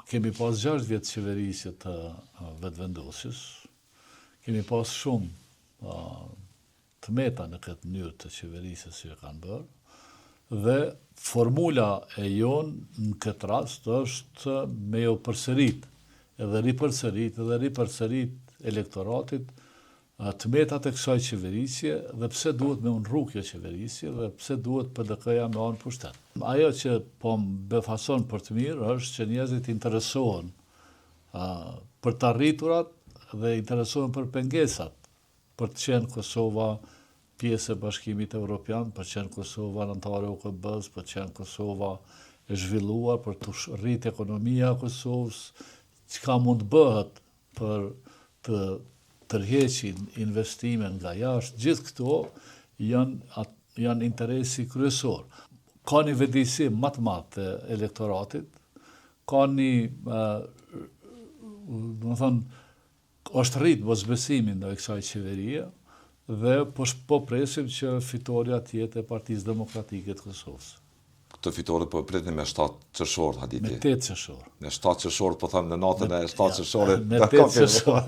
kemi pas 6 vjetë qeverisje të vetëvendosjes, kemi pas shumë të meta në këtë mënyrë të qeverisjes që e kanë bërë, dhe formula e jonë në këtë rast është me jo përsërit, edhe ripërsërit elektoratit të metat e kësaj qeverisje dhe pse duhet me unrru kjo qeverisje dhe pse duhet PDK-ja me anë pushtet. Ajo që po më befason për të mirë është që njerëzit interesohen për të arriturat dhe interesohen për pengesat, për të qenë Kosova pjesë e Bashkimit Evropian, për të qenë Kosova anëtare e OKB-s, për të qenë Kosova e zhvilluar, për të rritë ekonomia e Kosovës, çka mund të bëhet për të tërheqin investime nga jashtë, gjithë këto janë interesi kryesor. Ka një vëdijsim më të madh të elektoratit, ka është rritë mosbesimi ndaj kësaj qeverie dhe po presim që fitoria të jetë e Partisë Demokratike të Kosovës. Këtë fitore po pritni me 7 qershor, haditi. Me 8 qershor. Me 7 qershor, po thëmë në natën e 7 qershorit. Me 8 qershor.